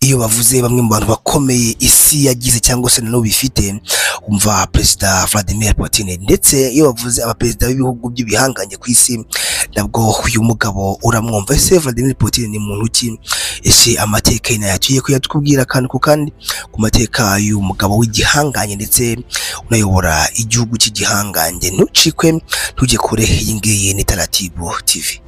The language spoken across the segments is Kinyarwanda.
Iyo bavuze bamwe mu bantu bakomeye isi yagize cyangwa se n'ubu bifite, umva Perezida Vladimir Putin, ndetse iyo bavuze abaperezida b'ibihugu by'ibihanganye ku isi nabwo uyu mugabo uramwumva. Ese Vladimir Putin ni muntu ki? Ese amateka ye tugiye kuyatubwira kandi ku mateka y'uyu mugabo w'igihanganye ndetse unayobora igihugu cy'igihangange. Ntucikwe ntujye kure, iyi ngiyi ni Taratibu TV.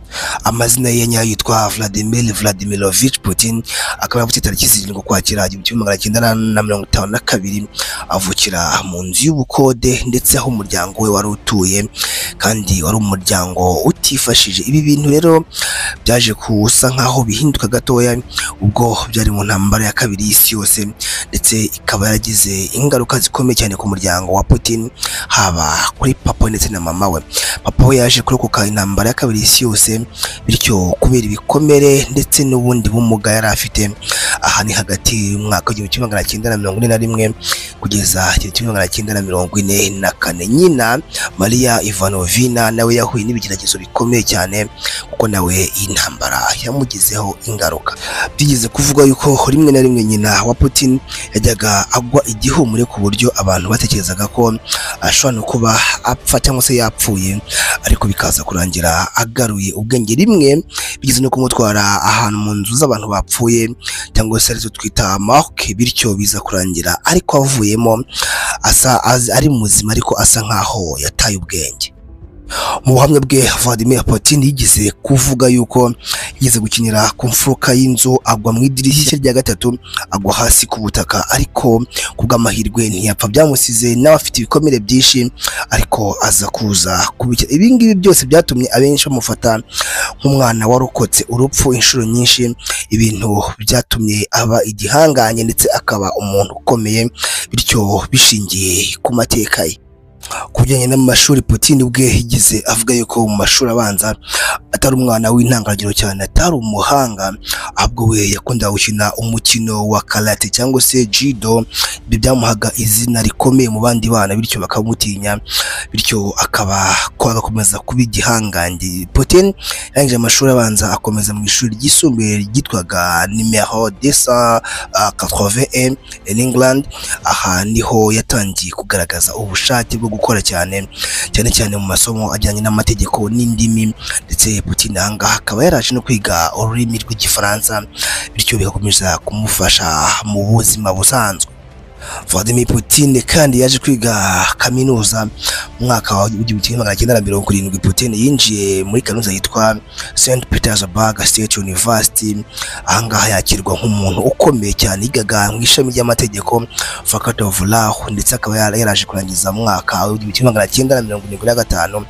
Amazina ye nyayo yitwa Vladimir Vladimirovich Putin, akaba yavutse tariki 7 Ukwakira 1952, avukira mu nzu y'ubukode ndetse aho umuryango we wari utuye kandi wari umuryango utifashije. Ibi bintu rero byaje kusa nkaho bihinduka gatoya ubwo byari mu ntambara ya kabiri y'isi yose, ndetse ikaba yaragize ingaruka zikomeye cyane ku muryango wa Putin, haba kuri papa ndetse na mama we. Papa we yaje kurokoka intambara ya kabiri y'isi yose, bityo kubera ibikomere ndetse n'ubundi bumuga yari afite. Aha ni hagati y'umwaka w'1941 kugeza 1944. Nyina Maria Ivanovina nawe yahuye n'ibigeragezo bikomeye cyane kuko nawe intambara yamugizeho ingaruka. Byigeze kuvuga yuko rimwe na rimwe nyina wa Putin yajyaga agwa igihumure ku buryo abantu batekerezaga ko ashobora no kuba apfa cyangwa se yapfuye, ariko bikaza kurangira agaruye ubwenge. Rimwe bigeze no kumutwara ahantu mu nzu z'abantu bapfuye cyangwa se arizo twita morgue, bityo biza kurangira ariko avuyemo asa ari muzima, ariko asa nkaho yataye ubwenge. Mu buhamya bwe Vladimir Putin yigeze kuvuga yuko yigeze gukinira ku mfuruka y'inzu, agwa mu idirishya rya gatatu, agwa hasi ku butaka, ariko kubw'amahirwe ntiyapfa. Byamusize nawe afite ibikomere byinshi, ariko aza kuza kubikira. Ibi ngibi byose byatumye abenshi bamufata nk'umwana warokotse urupfu inshuro nyinshi. Ibintu byatumye aba igihanganye ndetse akaba umuntu ukomeye, bityo bishingiye ku mateka ye. Kujyanye n'amashuri, Putin ubwe yigize avuga yuko mu mashuri abanza atari umwana w'intangarugero cyane, atari umuhanga, ahubwo we yakunda gukina umukino wa karate cyangwa se judo. Ibyo byamuhaga izina rikomeye mu bandi bana, bityo bakamutinya, bityo akaba agakomeza kuba igihangange. Putin yarangije amashuri abanza akomeza mu ishuri ryisumbuye ryitwaga Numero 281 in England. Aha niho yatangiye kugaragaza ubushake bwo gukora cyane mu masomo ajyanye n'amategeko n'indimi, ndetse Putin ahangaha akaba yaraje no kwiga ururimi rw'igifaransa, bityo bigakomeza kumufasha mu buzima busanzwe. Vladimir Putin kandi yaje kwiga kaminuza mu mwaka wa 1970. Putin yinjiye muri kaminuza yitwa St Petersburg State University. Ahangaha yakirwa nk'umuntu ukomeye cyane, yigaga mu ishami ry'amategeko Faculty of Law, ndetse akaba yaraje kurangiza mu mwaka wa 1975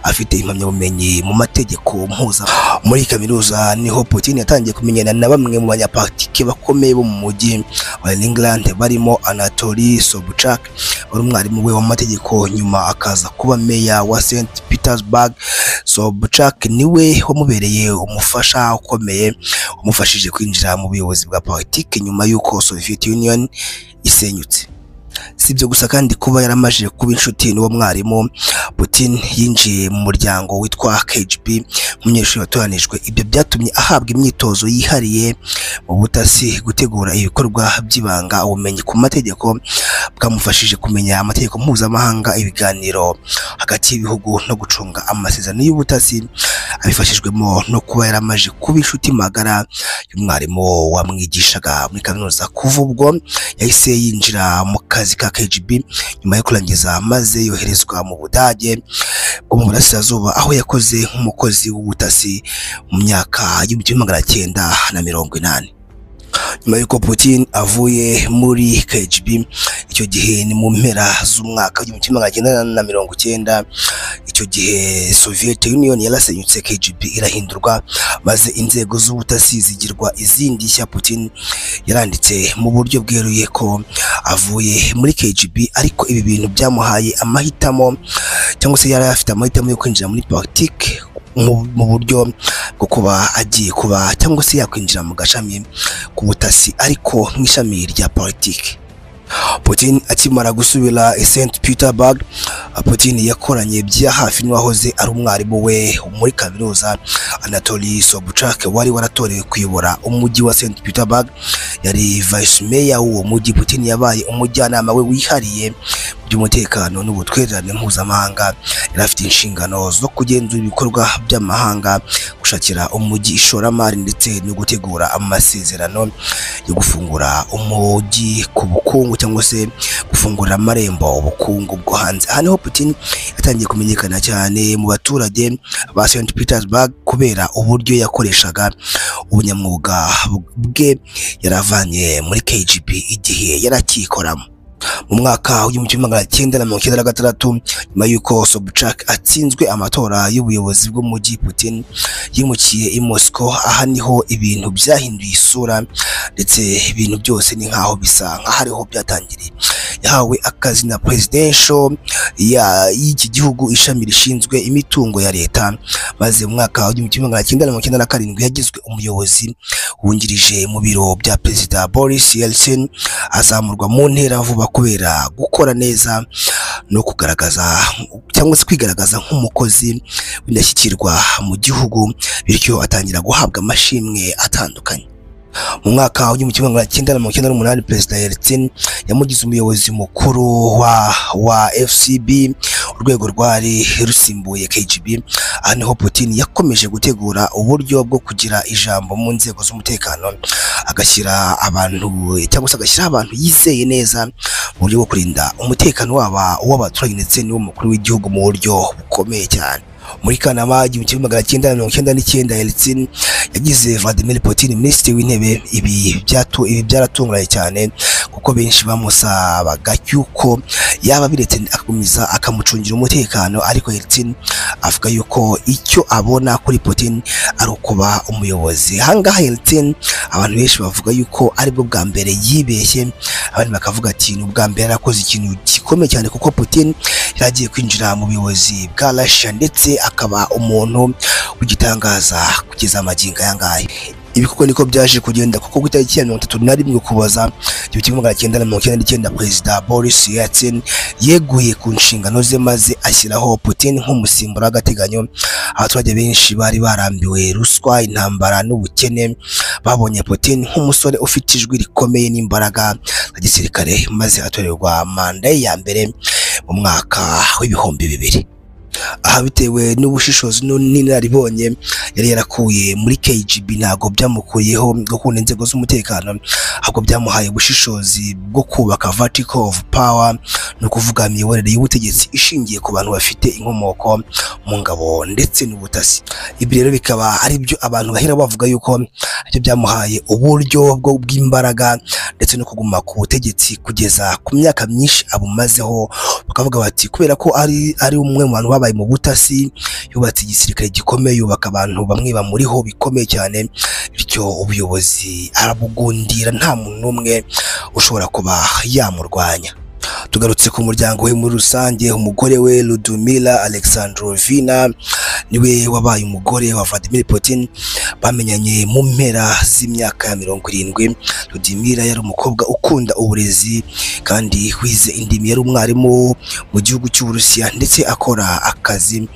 afite impamyabumenyi mu mategeko mpuza. Muri kaminuza niho Putin yatangiye kumenyana na bamwe mu banyapolitiki bakomeye bo mu mujyi wa England, barimo Anatoly Sobchak, wari umwarimu we w'amategeko, nyuma akaza kuba meya wa St Petersburg. Sobchak niwe wamubereye umufasha ukomeye, umufashije kwinjira mu buyobozi bwa politiki nyuma y'uko Soviet Union isenyutse. Si ibyo gusa kandi kuba yaramaje kuba inshuti n'uwo mwarimu, Putin yinjiye mu muryango witwa KGB, umunyeshuri watoranijwe. Ibyo byatumye ahabwa imyitozo yihariye mu butasi, gutegura ibikorwa by'ibanga, ubumenyi ku mategeko, bwamufashije kumenya amategeko mpuzamahanga, ibiganiro hagati y'ibihugu no gucunga amasezerano y'ubutasi, abifashijwemo no kuba yaramaje kuba inshuti magara y'umwarimu wamwigishaga muri kaminuza. Kuva ubwo yahise yinjira mu kazi ka KGB nyuma yo kurangiza, maze yoherezwa mu Budage bwo mu Burasirazuba, aho yakoze nk'umukozi w'ubutasi mu myaka y'1980. Nyuma y'uko Putin avuye muri KGB, icyo gihe ni mu mpera z'umwaka w'1990, icyo gihe Soviet Union yarasenyutse, KGB irahindurwa, maze inzego z'ubutasi zigirwa izindi nshya. Putin yaranditse mu buryo bweruye ko avuye muri KGB, ariko ibi bintu byamuhaye amahitamo, cyangwa se yari afite amahitamo yo kwinjira muri politiki mu buryo bwo kuba agiye kuba cyangwa se yakwinjira mu gashami k'ubutasi, ariko nk'ishami rya politiki. Putin akimara gusubira i St Petersburg, Putin yakoranye bya hafi n'uwahoze ari umwarimu we muri kaminuza Anatoly Sobchak, wari waratorewe kuyobora umujyi wa St Petersburg. yari vice mayor w'uwo mujyi. Putin yabaye umujyanama we wihariye by'umutekano n'ubutwererane mpuzamahanga. Yari afite inshingano zo kugenzura ibikorwa by'amahanga, gushakira umujyi ishoramari ndetse no gutegura amasezerano yo gufungura umujyi ku bukungu cyangwa se gufungurira amarembo ubukungu bwo hanze. Aha niho Putin yatangiye kumenyekana cyane mu baturage ba St Petersburg kubera uburyo yakoreshaga ubunyamwuga bwe yaravanye muri KGB igihe yarakikoramo. Mu mwaka w'1996 nyuma y'uko Sobchak atsinzwe amatora y'ubuyobozi bw'umujyi, Putin yimukiye i Moscow. Aha niho ibintu byahinduye isura ndetse ibintu byose ni nkaho bisa nk'ahariho byatangiriye. Yahawe akazi na presidential y'iki gihugu, ishami rishinzwe imitungo ya leta, maze mu mwaka w'1997 yagizwe umuyobozi wungirije mu biro bya Perezida Boris Yeltsin. Azamurwa mu ntera vuba kubera gukora neza no kugaragaza cyangwa se kwigaragaza nk'umukozi w'indashyikirwa mu gihugu, bityo atangira guhabwa amashimwe atandukanye. Mu mwaka w'1998 Perezida Yeltsin yamugize umuyobozi mukuru wa FSB, urwego rwari rusimbuye KGB. Aha niho Putin yakomeje gutegura uburyo bwo kugira ijambo mu nzego z'umutekano, agashyira abantu cyangwa se agashyira abantu yizeye neza mu buryo bwo kurinda umutekano w'abaturage ndetse n'umukuru w'igihugu mu buryo bukomeye cyane. Muri Kanama 1999 Yeltsin yagize Vladimir Putin minisitiri w'intebe. Ibi byaratunguranye cyane kuko benshi bamusabaga yuko yaba biretse akagumiza akamucungira umutekano, ariko Yeltsin avuga yuko icyo abona kuri Putin ari ukuba umuyobozi. Ahangaha Yeltsin abantu benshi bavuga yuko aribwo bwa mbere yibeshye, abandi bakavuga ati ni ubwa mbere yarakoze ikintu gikomeye cyane kuko Putin yaragiye kwinjira mu buyobozi bwa Russia ndetse akaba umuntu w'igitangaza kugeza amagingo aya ngaya. Ibi kuko niko byaje kugenda, kuko ku itariki ya 31 Ukuboza 1999 Perezida Boris Yeltsin yeguye ku nshingano ze maze ashyiraho Putin nk'umusimbura w'agateganyo. Abaturage benshi bari barambiwe ruswa, intambara n'ubukene, babonye Putin nk'umusore ufite ijwi rikomeye n'imbaraga za gisirikare, maze atorerwa manda ya mbere mu mwaka w'2000. Aha bitewe n'ubushishozi n'inararibonye yari yarakuye muri KGB, ntago byamukuyeho gukunda inzego z'umutekano, ahubwo byamuhaye ubushishozi bwo kubaka vertical of power, no kuvuga imiyoborere y'ubutegetsi ishingiye ku bantu bafite inkomoko mu ngabo ndetse n'ubutasi. Ibi rero bikaba ari byo abantu bahera bavuga yuko ibyo byamuhaye uburyo bw'imbaraga ndetse no kuguma ku butegetsi kugeza ku myaka myinshi abumazeho. Bakavuga bati kubera ko ari umwe mu bantu babaye mu butasi, yubatse igisirikare gikomeye, yubaka abantu bamwe bamuriho bikomeye cyane, bityo ubuyobozi arabugundira, nta muntu n'umwe ushobora kuba yamurwanya. Tugarutse ku muryango we muri rusange, umugore we Lyudmila Alexandrovna niwe wabaye umugore wa Vladimir Putin. Bamenyanye mu mpera z'imyaka ya 70. Lyudmila yari umukobwa ukunda uburezi kandi wize indimi, yari umwarimu mu gihugu cy'Uburusiya ndetse akora akazi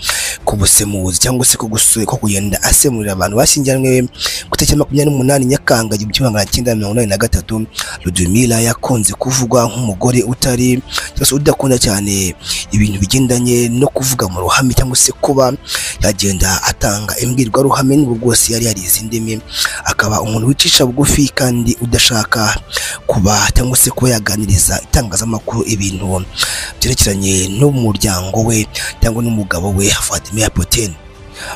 k'ubusemuzi cyangwa se ko kugenda asemurira abantu bashyingiranywe. Ku itariki 28 Nyakanga 1983 Lyudmila yakunze kuvugwa nk'umugore utari cyose udakunda cyane ibintu bigendanye no kuvuga mu ruhame cyangwa se kuba yagenda atanga imbwirwaruhame, n'ubwo bwose yari yarize indimi, akaba umuntu wicisha bugufi kandi udashaka kuba cyangwa se kuba yaganiriza itangazamakuru ibintu byerekeranye n'umuryango we cyangwa n'umugabo we Vladimir Putin.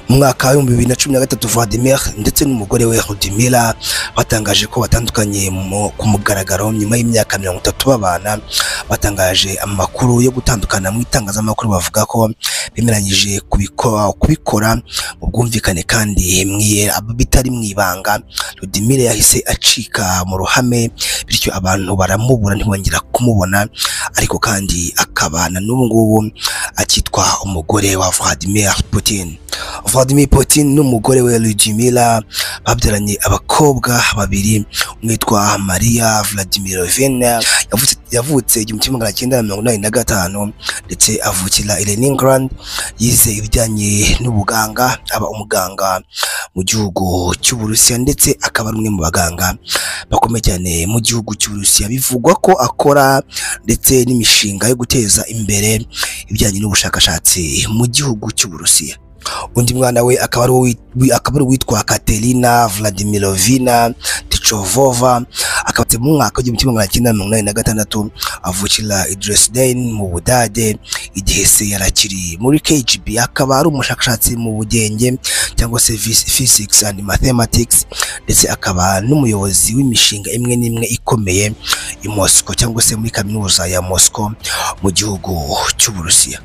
Mu mwaka wa 2013 Vladimir ndetse n'umugore we Lyudmila batangaje ko batandukanye ku mugaragaro nyuma y'imyaka 30 babana. Batangaje amakuru yo gutandukana mu itangazamakuru, bavuga ko bemeranyije kubikora mu bwumvikane kandi bitari mu ibanga. Lyudmila yahise acika mu ruhame, bityo abantu baramubura ntibongera kumubona, ariko kandi akabana n'ubu ngubu akitwa umugore wa Vladimir Putin. Vladimir Putin n'umugore we Lyudmila babyaranye abakobwa babiri, umwe witwa Maria Vladimirovna yavutse yavutse 1985 ndetse avukira i Leningrad. Yize ibijyanye n'ubuganga, aba umuganga mu gihugu cy'Uburusiya ndetse akaba ari umwe mu baganga bakomeye cyane mu gihugu cy'Uburusiya. Bivugwa ko akora ndetse n'imishinga yo guteza imbere ibijyanye n'ubushakashatsi mu gihugu cy'Uburusiya. Undi mwana we akaba ari uwitwa Katerina Vladimirovna Tichovova, akaba mu mwaka w'1986 avukira i Dresden mu Budage, igihe se yarakiri muri KGB. Akaba ari umushakashatsi mu bugenge cyangwa se physics and mathematics, ndetse akaba n'umuyobozi w'imishinga imwe n'imwe ikomeye i Moscow cyangwa se muri kaminuza ya Moscow mu gihugu cy'Uburusiya.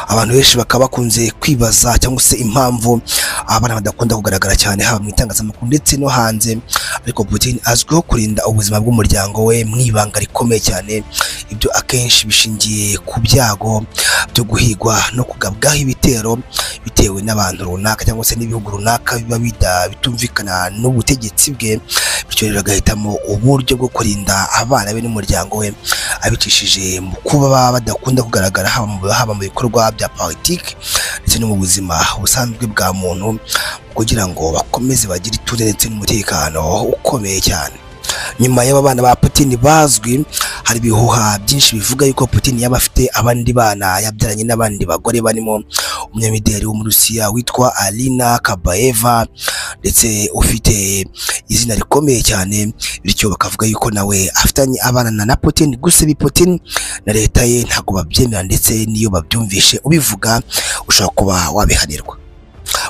Abantu benshi bakaba bakunze kwibaza cyangwa se impamvu abana badakunda kugaragara cyane haba mu itangazamakuru ndetse no hanze, ariko Putin azwiho kurinda ubuzima bw'umuryango we mu ibanga rikomeye cyane. Ibyo akenshi bishingiye ku byago byo guhigwa no kugabwaho ibitero bitewe n'abantu runaka cyangwa se n'ibihugu runaka biba bitumvikana n'ubutegetsi bwe, bityo rero agahitamo uburyo bwo kurinda abana be n'umuryango we abicishije mu kuba badakunda kugaragara haba mu bikorwa bya politiki ndetse no mu buzima busanzwe bwa muntu, kugira ngo bakomeze bagire ituze ndetse n'umutekano ukomeye cyane. Nyuma y'aba bana ba Putin bazwi, hari ibihuha byinshi bivuga yuko Putin yaba afite abandi bana yabyaranye n'abandi bagore barimo umunyamideli wo mu Rusiya witwa Alina Kabaeva, ndetse ufite izina rikomeye cyane, bityo bakavuga yuko nawe afitanye abana na Putin. Gusa bi Putin na leta ye ntago babyemera, ndetse niyo babyumvishe ubivuga ushobora kuba wabihanirwa.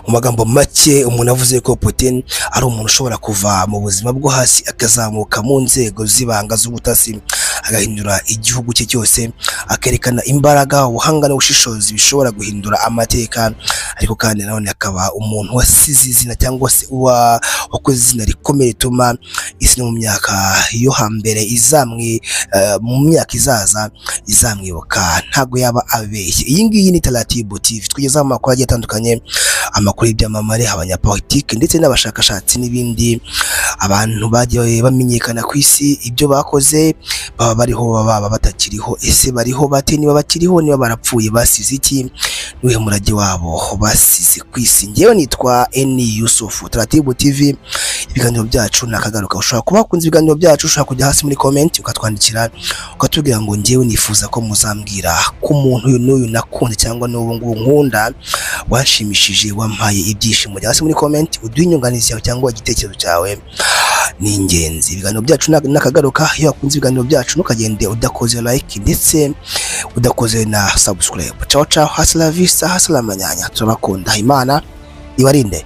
Mu magambo make, umuntu avuze ko Putin ari umuntu ushobora kuva mu buzima bwo hasi akazamuka mu nzego z'ibanga z'ubutasi, agahindura igihugu cye cyose, akerekana imbaraga, ubuhanga n'ubushishozi bishobora guhindura amateka. Ariko kandi nanone akaba umuntu wasize izina cyangwa se wakoze izina rikomeye rituma isi no mu myaka yo hambere mu myaka izaza izamwibuka, ntago yaba abeshye. Iyi ngiyi ni Talatibu TV, tugezaho amakuru agiye atandukanye, amakuru y'ibyamamare, abanyapolitiki ndetse n'abashakashatsi n'ibindi. Abantu bagiye bamenyekana ku isi, ibyo bakoze, baba bariho baba batakiriho, ese bariho bate, niba bakiriho, niba barapfuye basize iki, nuhe murage wabo basize ku isi. Ngewe nitwa Eni Yusufu, Talatibu TV. Ibiganiro byacu nakagaruka, ushobora kuba wakunze ibiganiro byacu, ushobora kujya hasi muri comment ukatwandikira ukatubwira ngo ngewe nifuza ko muzambwira ku muntu uyu n'uyu nakunze cyangwa n'ubu ngubu nkunda wanshimishije wampaye ibyishimo. Jya hasi muri comment uduhe inyunganizi yawe cyangwa igitekerezo cyawe, ni ingenzi. Ibiganiro byacu nakagaruka, iyo wakunze ibiganiro byacu ntukagende udakoze like ndetse udakoze na subscribe. Ciao ciao, hasta la vista, hasta la manyanya. Turabakunda, Imana ibarinde.